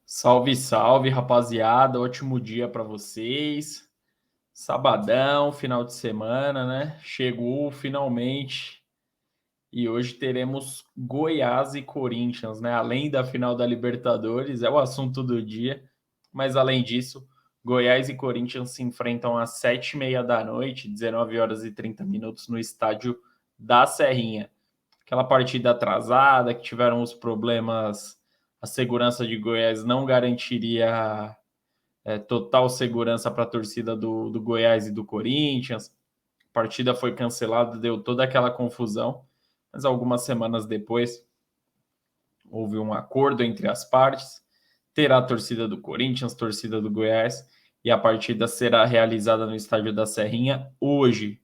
Salve, salve, rapaziada. Ótimo dia para vocês. Sabadão, final de semana, né? Chegou finalmente. E hoje teremos Goiás e Corinthians, né? Além da final da Libertadores, é o assunto do dia. Mas além disso, Goiás e Corinthians se enfrentam às 7h30 da noite, 19h30, no estádio da Serrinha. Aquela partida atrasada, que tiveram os problemas, a segurança de Goiás não garantiria total segurança para a torcida do Goiás e do Corinthians. A partida foi cancelada, deu toda aquela confusão, mas algumas semanas depois houve um acordo entre as partes. Terá a torcida do Corinthians, torcida do Goiás, e a partida será realizada no estádio da Serrinha hoje,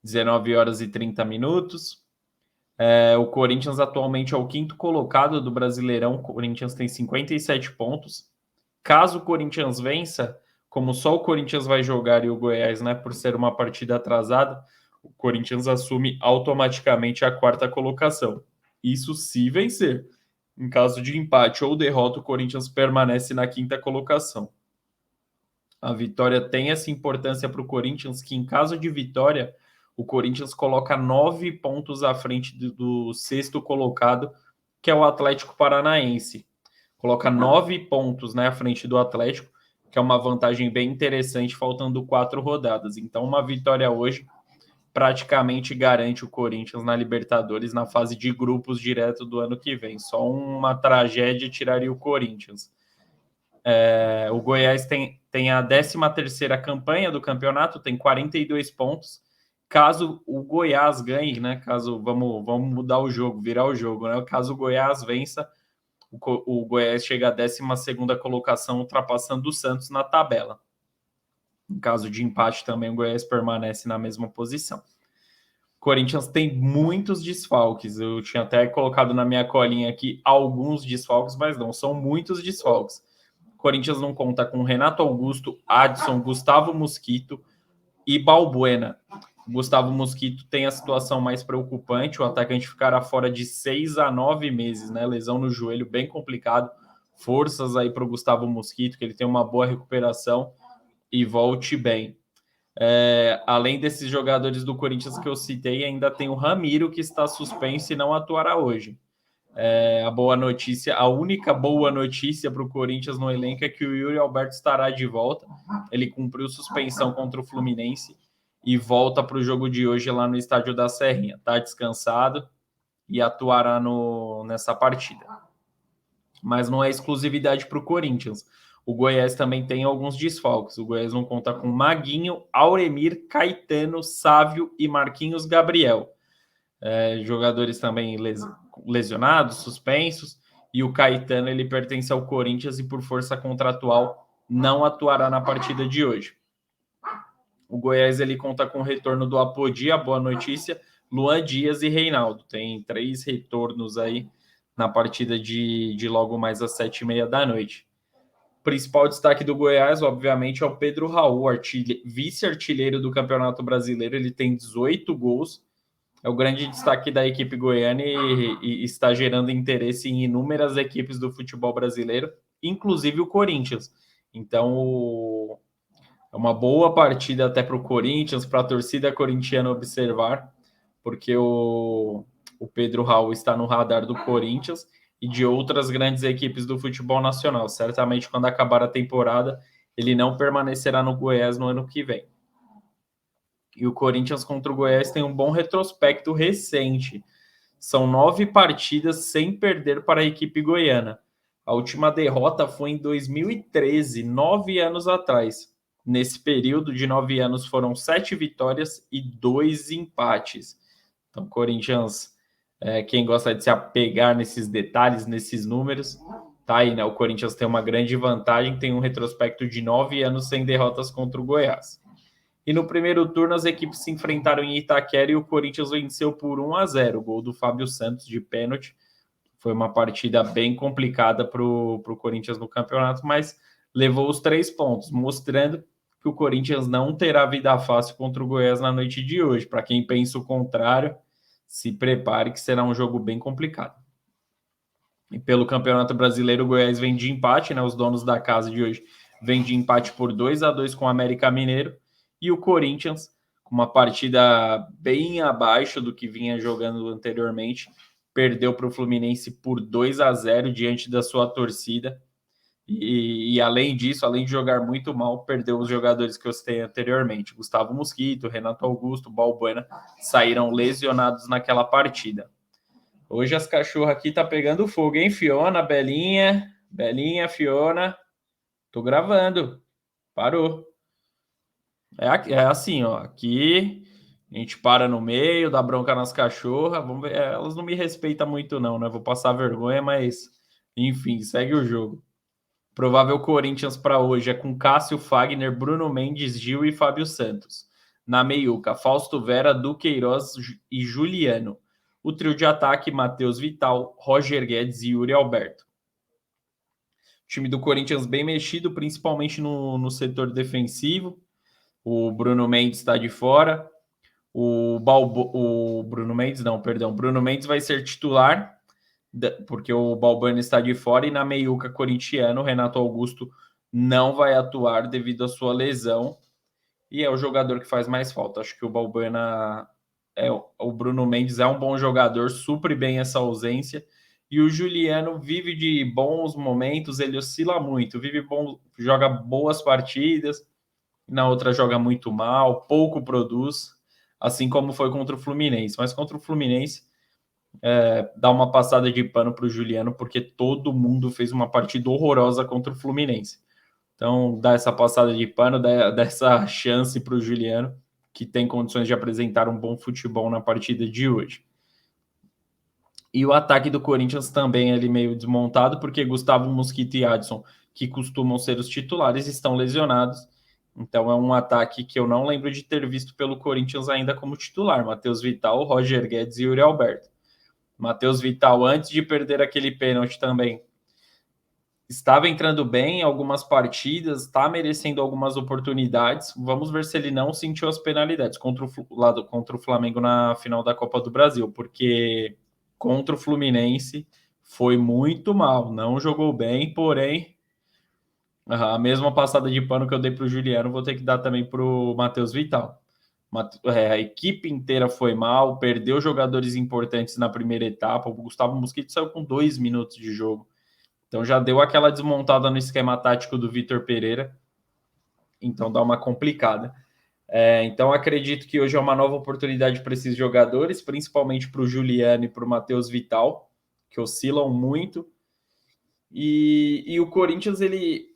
19h30. O Corinthians atualmente é o quinto colocado do Brasileirão. O Corinthians tem 57 pontos. Caso o Corinthians vença, como só o Corinthians vai jogar e o Goiás, né, por ser uma partida atrasada, o Corinthians assume automaticamente a quarta colocação. Isso se vencer. Em caso de empate ou derrota, o Corinthians permanece na quinta colocação. A vitória tem essa importância para o Corinthians, que em caso de vitória, o Corinthians coloca 9 pontos à frente do sexto colocado, que é o Atlético Paranaense. Coloca 9 pontos, né, à frente do Atlético, que é uma vantagem bem interessante, faltando 4 rodadas. Então, uma vitória hoje praticamente garante o Corinthians na Libertadores, na fase de grupos direto do ano que vem. Só uma tragédia tiraria o Corinthians. O Goiás tem a 13ª campanha do campeonato, tem 42 pontos. Caso o Goiás ganhe, né? Vamos mudar o jogo, virar o jogo, né? Caso o Goiás vença, o Goiás chega à 12ª colocação, ultrapassando o Santos na tabela. Em caso de empate também, o Goiás permanece na mesma posição. O Corinthians tem muitos desfalques. Eu tinha até colocado na minha colinha aqui alguns desfalques, mas não, são muitos desfalques. O Corinthians não conta com Renato Augusto, Adson, Gustavo Mosquito e Balbuena. O Gustavo Mosquito tem a situação mais preocupante. O atacante ficará fora de 6 a 9 meses, né? Lesão no joelho, bem complicado. Forças aí para o Gustavo Mosquito, que ele tem uma boa recuperação e volte bem. Além desses jogadores do Corinthians que eu citei, ainda tem o Ramiro, que está suspenso e não atuará hoje. A única boa notícia para o Corinthians no elenco é que o Yuri Alberto estará de volta. Ele cumpriu suspensão contra o Fluminense e volta para o jogo de hoje lá no estádio da Serrinha. Está descansado e atuará nessa partida. Mas não é exclusividade para o Corinthians. O Goiás também tem alguns desfalques. O Goiás não conta com Maguinho, Auremir, Caetano, Sávio e Marquinhos Gabriel. Jogadores também lesionados, suspensos, e o Caetano ele pertence ao Corinthians e por força contratual não atuará na partida de hoje. O Goiás ele conta com o retorno do Apodi, a boa notícia, Luan Dias e Reinaldo. Tem 3 retornos aí na partida de logo mais às 7h30 da noite. O principal destaque do Goiás, obviamente, é o Pedro Raul, vice-artilheiro do Campeonato Brasileiro. Ele tem 18 gols. É o grande destaque da equipe goiana e está gerando interesse em inúmeras equipes do futebol brasileiro, inclusive o Corinthians. Então, é uma boa partida até para o Corinthians, para a torcida corintiana observar, porque o Pedro Raul está no radar do Corinthians e de outras grandes equipes do futebol nacional. Certamente, quando acabar a temporada, ele não permanecerá no Goiás no ano que vem. E o Corinthians contra o Goiás tem um bom retrospecto recente. São 9 partidas sem perder para a equipe goiana. A última derrota foi em 2013, 9 anos atrás. Nesse período de 9 anos foram 7 vitórias e 2 empates. Então, Corinthians, quem gosta de se apegar nesses detalhes, nesses números, tá aí, né? O Corinthians tem uma grande vantagem, tem um retrospecto de 9 anos sem derrotas contra o Goiás. E no primeiro turno, as equipes se enfrentaram em Itaquera e o Corinthians venceu por 1-0. O gol do Fábio Santos de pênalti. Foi uma partida bem complicada para o Corinthians no campeonato, mas levou os 3 pontos, mostrando que o Corinthians não terá vida fácil contra o Goiás na noite de hoje. Para quem pensa o contrário, se prepare que será um jogo bem complicado. E pelo Campeonato Brasileiro, o Goiás vem de empate, né? Os donos da casa de hoje vêm de empate por 2-2 com o América Mineiro. E o Corinthians, com uma partida bem abaixo do que vinha jogando anteriormente, perdeu para o Fluminense por 2-0 diante da sua torcida. E além disso, além de jogar muito mal, perdeu os jogadores que eu citei anteriormente. Gustavo Mosquito, Renato Augusto, Balbuena saíram lesionados naquela partida. Hoje as cachorras aqui tá pegando fogo, hein, Fiona, Belinha, Fiona. Tô gravando. Parou. É assim, ó. Aqui a gente para no meio, dá bronca nas cachorras. Vamos ver. Elas não me respeitam muito, não, né? Vou passar vergonha, mas enfim, segue o jogo. Provável Corinthians para hoje é com Cássio, Fagner, Bruno Mendes, Gil e Fábio Santos. Na meiuca, Fausto Vera, Duqueiroz e Juliano. O trio de ataque, Matheus Vital, Roger Guedes e Yuri Alberto. O time do Corinthians bem mexido, principalmente no setor defensivo. O Bruno Mendes está de fora. O Bruno Mendes, não, perdão. Bruno Mendes vai ser titular, porque o Balbuena está de fora. E na meiuca corintiano, Renato Augusto não vai atuar devido à sua lesão. E é o jogador que faz mais falta. Acho que o Balbuena... o Bruno Mendes é um bom jogador, supre bem essa ausência. E o Juliano vive de bons momentos, ele oscila muito, joga boas partidas, na outra joga muito mal, pouco produz, assim como foi contra o Fluminense. Mas contra o Fluminense, dá uma passada de pano para o Juliano, porque todo mundo fez uma partida horrorosa contra o Fluminense. Então, dá essa passada de pano, dá essa chance para o Juliano, que tem condições de apresentar um bom futebol na partida de hoje. E o ataque do Corinthians também é ali meio desmontado, porque Gustavo Mosquito e Adson, que costumam ser os titulares, estão lesionados. Então é um ataque que eu não lembro de ter visto pelo Corinthians ainda como titular. Matheus Vital, Roger Guedes e Yuri Alberto. Matheus Vital, antes de perder aquele pênalti também, estava entrando bem em algumas partidas, está merecendo algumas oportunidades. Vamos ver se ele não sentiu as penalidades contra o Flamengo na final da Copa do Brasil, porque contra o Fluminense foi muito mal, não jogou bem, porém a mesma passada de pano que eu dei para o Juliano, vou ter que dar também para o Matheus Vital. A equipe inteira foi mal, perdeu jogadores importantes na primeira etapa. O Gustavo Mosquito saiu com 2 minutos de jogo. Então já deu aquela desmontada no esquema tático do Vitor Pereira. Então dá uma complicada. Então acredito que hoje é uma nova oportunidade para esses jogadores, principalmente para o Juliano e para o Matheus Vital, que oscilam muito. E o Corinthians ele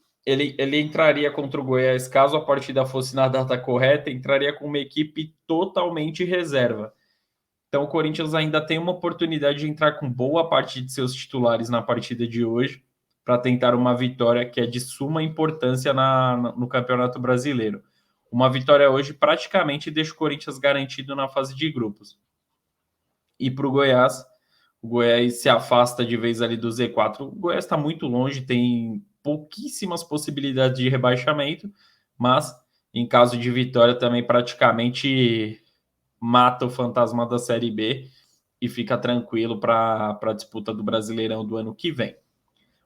entraria contra o Goiás, caso a partida fosse na data correta, entraria com uma equipe totalmente reserva. Então o Corinthians ainda tem uma oportunidade de entrar com boa parte de seus titulares na partida de hoje, para tentar uma vitória que é de suma importância no Campeonato Brasileiro. Uma vitória hoje praticamente deixa o Corinthians garantido na fase de grupos. E para o Goiás se afasta de vez ali do Z4. O Goiás está muito longe, tem pouquíssimas possibilidades de rebaixamento, mas em caso de vitória também praticamente mata o fantasma da Série B e fica tranquilo para a disputa do Brasileirão do ano que vem.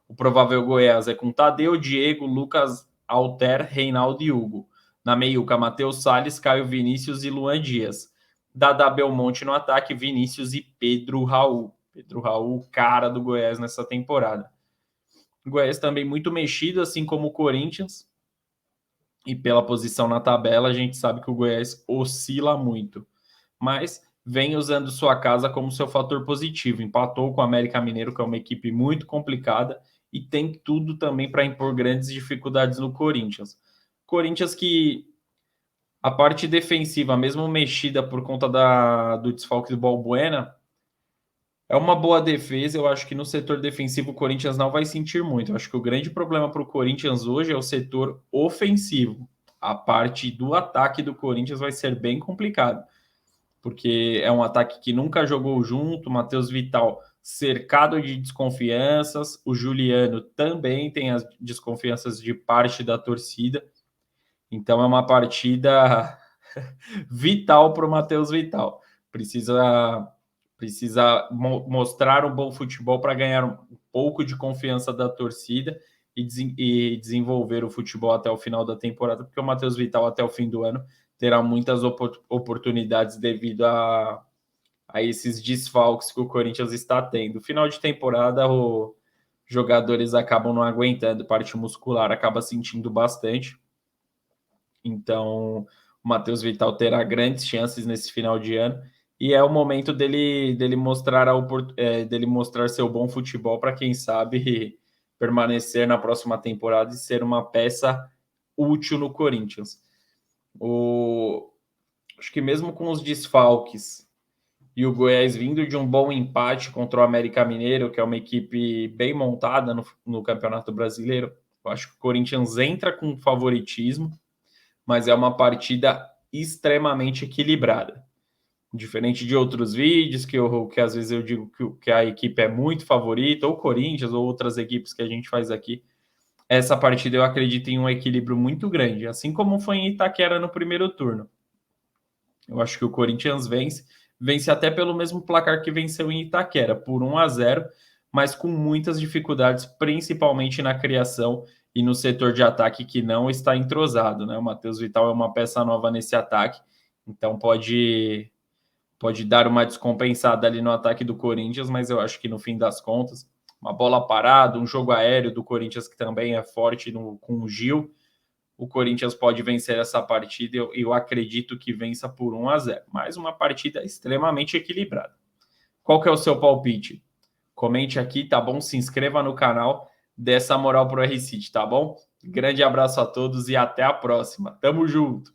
O provável Goiás é com Tadeu, Diego, Lucas, Alter, Reinaldo e Hugo. Na meiuca, Matheus Salles, Caio Vinícius e Luan Dias. Dada Belmonte no ataque, Vinícius e Pedro Raul. Pedro Raul, cara do Goiás nessa temporada. O Goiás também muito mexido, assim como o Corinthians. E pela posição na tabela, a gente sabe que o Goiás oscila muito. Mas vem usando sua casa como seu fator positivo. Empatou com o América Mineiro, que é uma equipe muito complicada, e tem tudo também para impor grandes dificuldades no Corinthians. Corinthians que a parte defensiva, mesmo mexida por conta do desfalque do Balbuena, é uma boa defesa. Eu acho que no setor defensivo o Corinthians não vai sentir muito. Eu acho que o grande problema para o Corinthians hoje é o setor ofensivo. A parte do ataque do Corinthians vai ser bem complicado, porque é um ataque que nunca jogou junto. Matheus Vital cercado de desconfianças. O Juliano também tem as desconfianças de parte da torcida. Então é uma partida vital para o Matheus Vital. Precisa mostrar um bom futebol para ganhar um pouco de confiança da torcida e desenvolver o futebol até o final da temporada, porque o Matheus Vital até o fim do ano terá muitas oportunidades devido a esses desfalques que o Corinthians está tendo. Final de temporada, os jogadores acabam não aguentando, parte muscular acaba sentindo bastante. Então, o Matheus Vital terá grandes chances nesse final de ano e é o momento dele mostrar dele mostrar seu bom futebol para quem sabe permanecer na próxima temporada e ser uma peça útil no Corinthians. Acho que mesmo com os desfalques e o Goiás vindo de um bom empate contra o América Mineiro, que é uma equipe bem montada no Campeonato Brasileiro, eu acho que o Corinthians entra com favoritismo, mas é uma partida extremamente equilibrada. Diferente de outros vídeos, que às vezes eu digo que a equipe é muito favorita, ou Corinthians, ou outras equipes que a gente faz aqui, essa partida eu acredito em um equilíbrio muito grande, assim como foi em Itaquera no primeiro turno. Eu acho que o Corinthians vence até pelo mesmo placar que venceu em Itaquera, por 1-0, mas com muitas dificuldades, principalmente na criação e no setor de ataque que não está entrosado, né? O Matheus Vital é uma peça nova nesse ataque, então pode dar uma descompensada ali no ataque do Corinthians, mas eu acho que no fim das contas, uma bola parada, um jogo aéreo do Corinthians que também é forte com o Gil, o Corinthians pode vencer essa partida e eu acredito que vença por 1-0. Mais uma partida extremamente equilibrada. Qual que é o seu palpite? Comente aqui, tá bom? Se inscreva no canal, dê essa moral pro R-City, tá bom? Grande abraço a todos e até a próxima. Tamo junto!